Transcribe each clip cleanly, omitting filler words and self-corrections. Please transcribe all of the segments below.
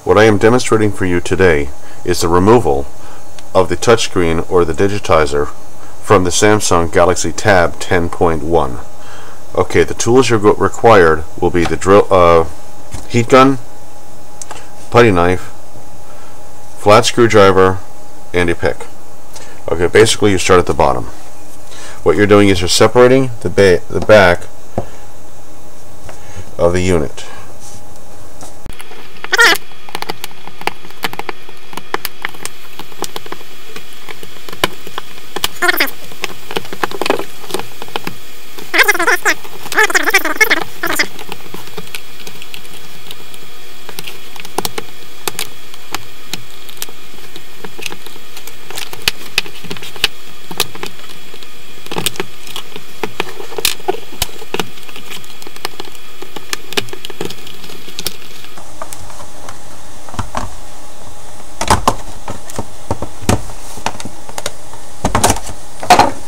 What I am demonstrating for you today is the removal of the touchscreen or the digitizer from the Samsung Galaxy Tab 10.1. Okay, the tools you're required will be the heat gun, putty knife, flat screwdriver, and a pick. Okay, basically you start at the bottom. What you're doing is you're separating the back of the unit.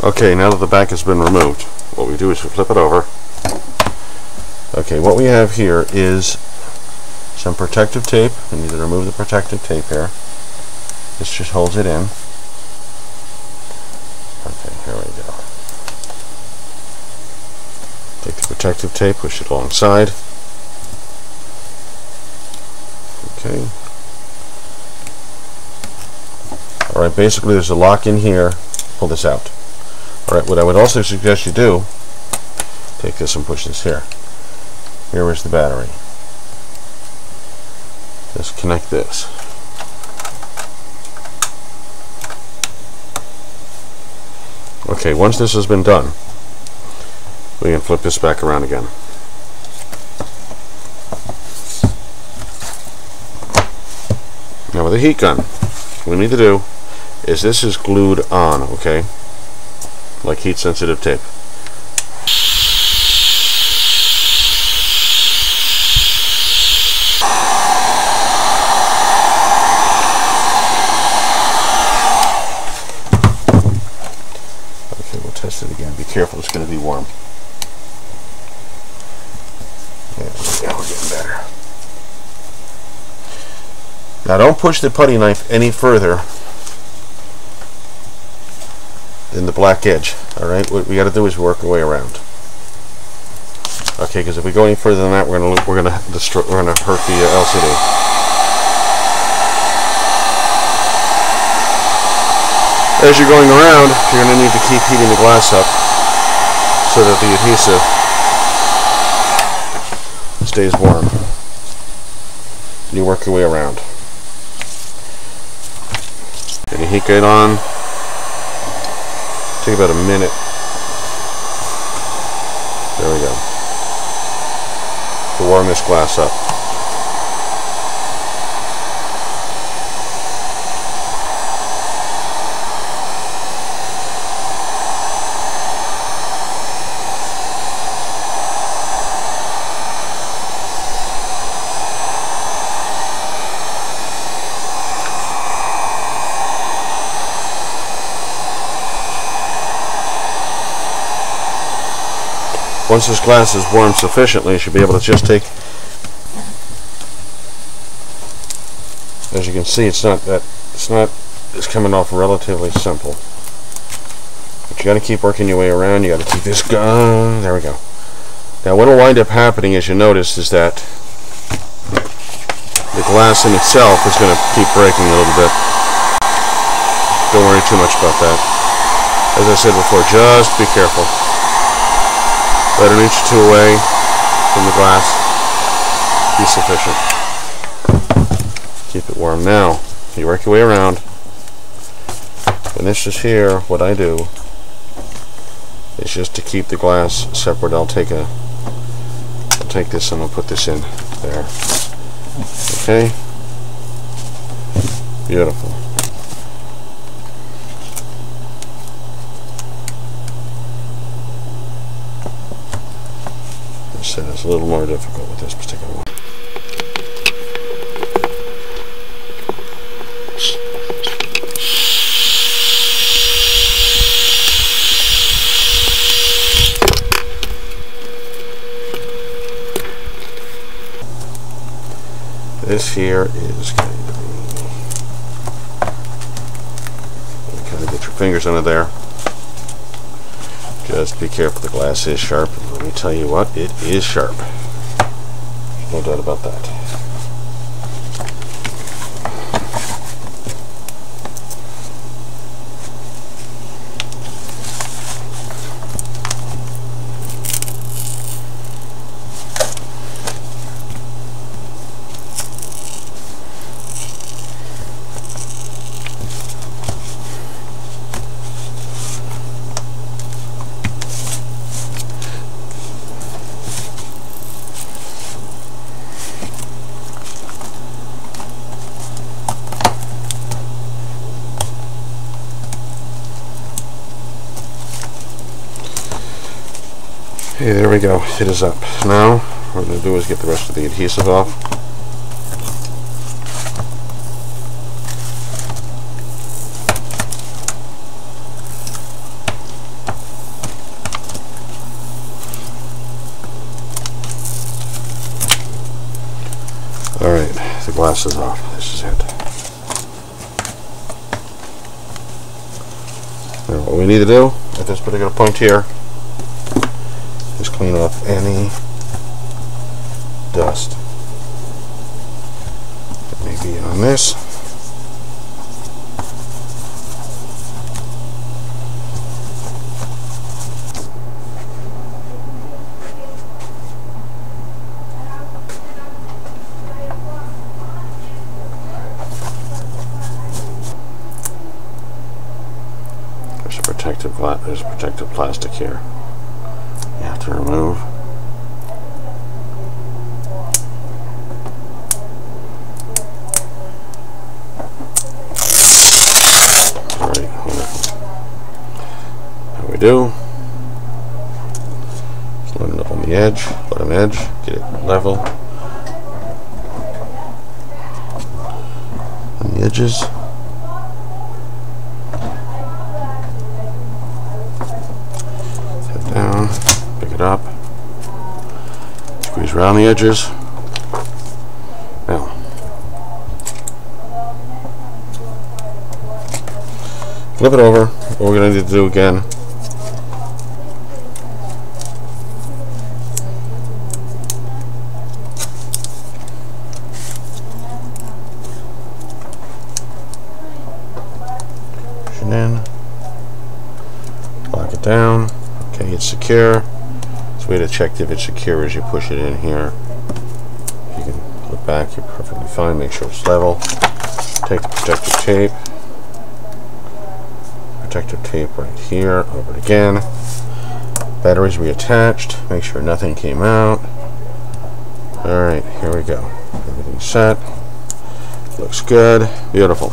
Okay, now that the back has been removed, what we do is we flip it over. Okay, what we have here is some protective tape. We need to remove the protective tape here. This just holds it in. Okay, here we go. Take the protective tape, push it alongside. Okay. Alright, basically there's a lock in here. Pull this out. Alright, what I would also suggest you do, take this and push this here. Here is the battery. Disconnect this. Okay, once this has been done, we can flip this back around again. Now with the heat gun, what we need to do is this is glued on, okay? Like heat sensitive tape. Okay, we'll test it again. Be careful, it's going to be warm. There we go, we're getting better. Now don't push the putty knife any further than the black edge. Alright, what we got to do is work our way around. Okay, because if we go any further than that, we're gonna hurt the LCD. As you're going around, you're gonna need to keep heating the glass up so that the adhesive stays warm. And you work your way around. Get your heat gun on. Take about a minute. There we go. To warm this glass up. Once this glass is warmed sufficiently, you should be able to just take, as you can see, it's coming off relatively simple. But you got to keep working your way around. You got to keep this going. There we go. Now what will wind up happening, as you notice, is that the glass in itself is going to keep breaking a little bit. Don't worry too much about that. As I said before, just be careful. Let an inch or two away from the glass be sufficient. Keep it warm. Now, you work your way around. When this is here, what I do is just to keep the glass separate. I'll take this and I'll put this in there. Okay? Beautiful. So it's a little more difficult with this particular one. this here is going to be, you kind of get your fingers under there. Just be careful, the glass is sharp. Let me tell you what, it is sharp. There's no doubt about that. Okay, there we go. It is up. Now, what we're going to do is get the rest of the adhesive off. Alright, the glass is off. This is it. Now, what we need to do at this particular point here, just clean off any dust that may be on this. There's a protective plastic here. You have to remove. Alright, wonderful. How we do? Just line it up on the edge, bottom edge, get it level. On the edges. Down, pick it up, squeeze around the edges. Now, flip it over. What we're going to need to do again, push it in, lock it down. Okay, it's secure. So the way to check if it's secure is you push it in here. You can pull it back, you're perfectly fine. Make sure it's level. Take the protective tape. Protective tape right here. Over it again. Batteries reattached. Make sure nothing came out. Alright, here we go. Everything's set. Looks good. Beautiful.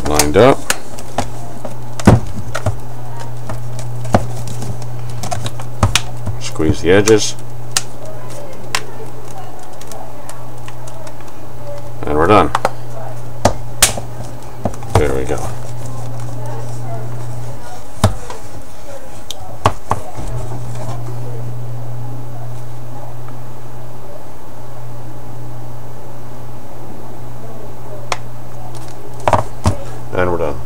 Lined up. Squeeze the edges. And we're done. There we go. And we're done.